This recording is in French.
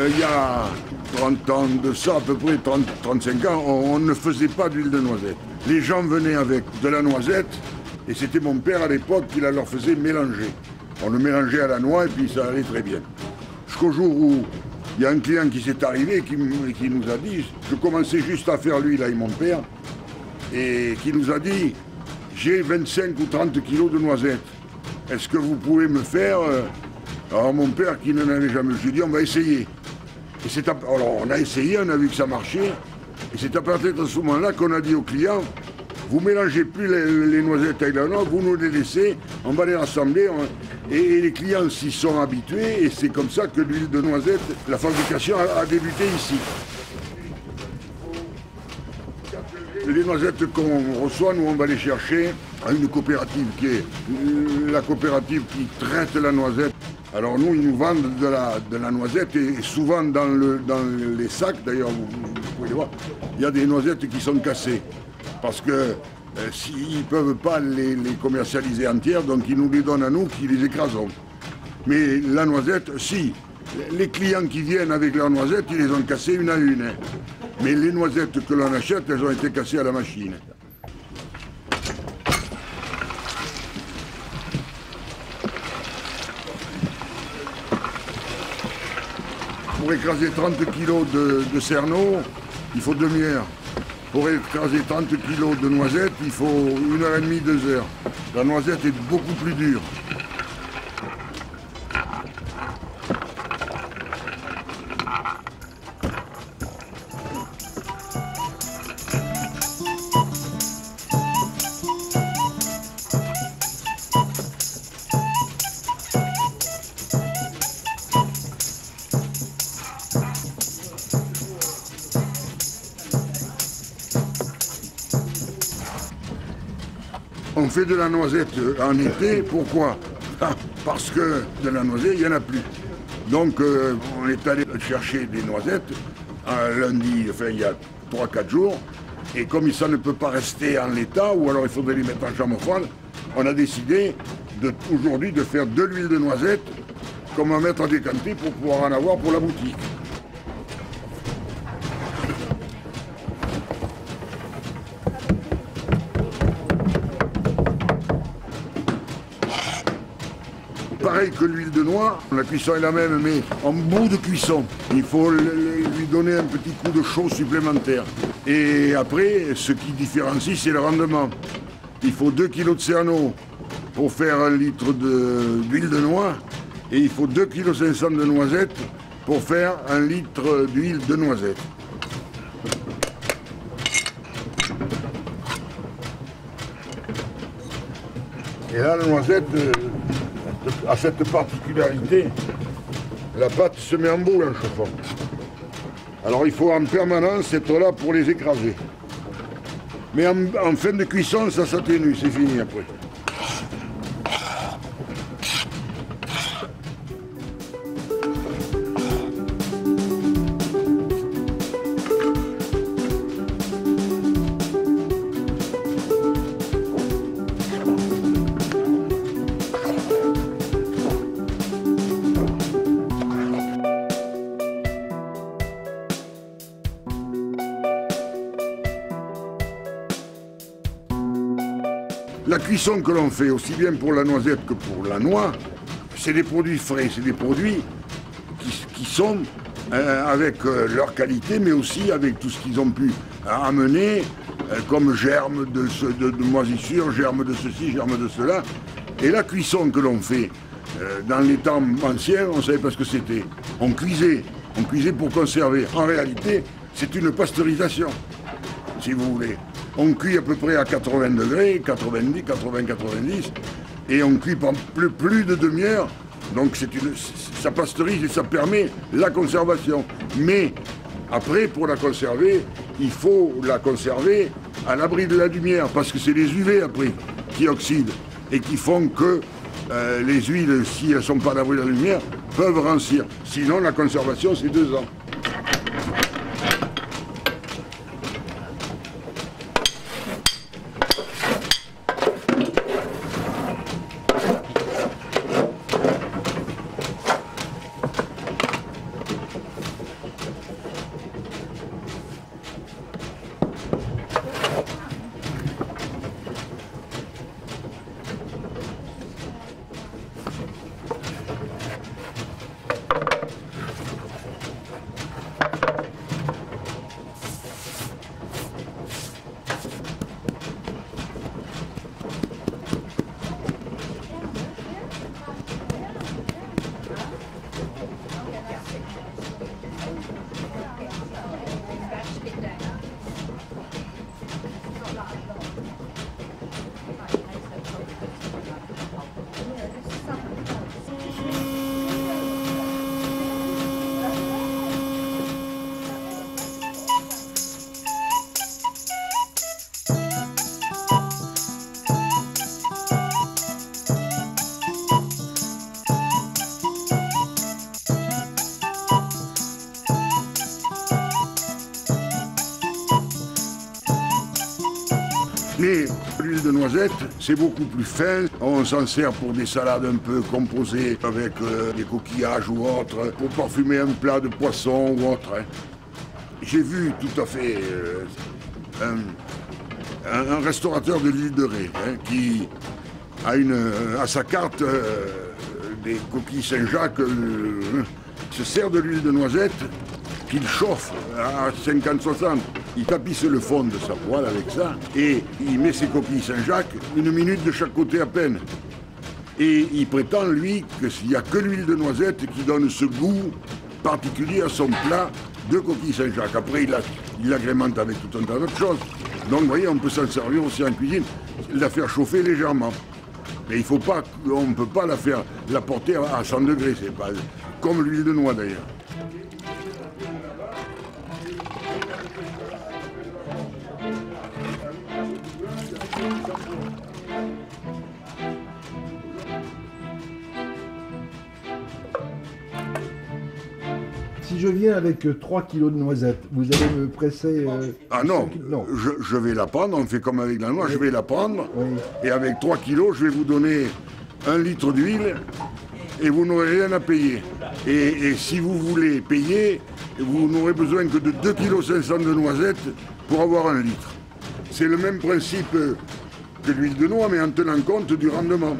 Il y a 30 ans de ça, à peu près 35 ans, on ne faisait pas d'huile de noisette. Les gens venaient avec de la noisette, et c'était mon père à l'époque qui la leur faisait mélanger. On le mélangeait à la noix et puis ça allait très bien. Jusqu'au jour où il y a un client qui s'est arrivé qui nous a dit, je commençais juste à faire l'huile avec mon père, et qui nous a dit, j'ai 25 ou 30 kilos de noisettes. Est-ce que vous pouvez me faire... Alors mon père qui n'en avait jamais, je lui ai dit, on va essayer. Et alors on a essayé, on a vu que ça marchait, et c'est à partir de ce moment-là qu'on a dit au client, vous mélangez plus les noisettes avec la noix, vous nous les laissez, on va les rassembler, et les clients s'y sont habitués, et c'est comme ça que l'huile de noisette, la fabrication a débuté ici. Les noisettes qu'on reçoit, nous on va les chercher à une coopérative qui est la coopérative qui traite la noisette. Alors nous, ils nous vendent de la noisette et souvent dans les sacs, d'ailleurs, vous pouvez le voir, il y a des noisettes qui sont cassées. Parce que s'ils ne peuvent pas les commercialiser entières, donc ils nous les donnent à nous qui les écrasons. Mais la noisette, si. Les clients qui viennent avec leurs noisettes, ils les ont cassées une à une. Hein. Mais les noisettes que l'on achète, elles ont été cassées à la machine. Pour écraser 30 kg de cerneau, il faut demi-heure. Pour écraser 30 kg de noisettes, il faut 1h30, 2 heures. La noisette est beaucoup plus dure. On fait de la noisette en été, pourquoi? Parce que de la noisette, il n'y en a plus. Donc on est allé chercher des noisettes un lundi, enfin il y a 3-4 jours, et comme ça ne peut pas rester en l'état, ou alors il faudrait les mettre en chambre froide, on a décidé aujourd'hui de faire de l'huile de noisette qu'on va mettre à décanter pour pouvoir en avoir pour la boutique. Pareil que l'huile de noix, la cuisson est la même, mais en bout de cuisson. Il faut lui donner un petit coup de chaud supplémentaire. Et après, ce qui différencie, c'est le rendement. Il faut 2 kg de cerneau pour faire 1 litre d'huile de noix, et il faut 2,5 kg de noisettes pour faire 1 litre d'huile de noisette. Et là, la noisette a cette particularité, la pâte se met en boule en chauffant. Alors il faut en permanence être là pour les écraser. Mais en fin de cuisson, ça s'atténue, c'est fini après. La cuisson que l'on fait, aussi bien pour la noisette que pour la noix, c'est des produits frais, c'est des produits qui sont avec leur qualité, mais aussi avec tout ce qu'ils ont pu amener, comme germes de moisissure, germes de ceci, germes de cela. Et la cuisson que l'on fait, dans les temps anciens, on ne savait pas ce que c'était. On cuisait pour conserver. En réalité, c'est une pasteurisation, si vous voulez. On cuit à peu près à 80 degrés, 90, 80, 90, et on cuit pendant plus de demi-heure. Donc ça pasteurise et ça permet la conservation. Mais après, pour la conserver, il faut la conserver à l'abri de la lumière, parce que c'est les UV après qui oxydent et qui font que les huiles, si elles ne sont pas à l'abri de la lumière, peuvent rancir. Sinon, la conservation, c'est 2 ans. de noisette, c'est beaucoup plus fin. On s'en sert pour des salades un peu composées avec des coquillages ou autres, pour parfumer un plat de poisson ou autre. Hein. J'ai vu tout à fait un restaurateur de l'île de Ré hein, qui a à sa carte des coquilles Saint-Jacques, se sert de l'huile de noisette qu'il chauffe à 50-60. Il tapisse le fond de sa poêle avec ça et il met ses coquilles Saint-Jacques 1 minute de chaque côté à peine. Et il prétend, lui, qu'il n'y a que l'huile de noisette qui donne ce goût particulier à son plat de coquilles Saint-Jacques. Après, il l'agrémente avec tout un tas d'autres choses. Donc, vous voyez, on peut s'en servir aussi en cuisine, la faire chauffer légèrement. Mais il faut pas, on ne peut pas la porter à 100 degrés, c'est pas comme l'huile de noix d'ailleurs. Si je viens avec 3 kilos de noisettes, vous allez me presser... ah non, je vais la prendre, on fait comme avec la noix, oui. Je vais la prendre, oui. Et avec 3 kilos, je vais vous donner 1 litre d'huile et vous n'aurez rien à payer. Et si vous voulez payer, vous n'aurez besoin que de 2,5 kg de noisettes pour avoir 1 litre. C'est le même principe que l'huile de noix, mais en tenant compte du rendement.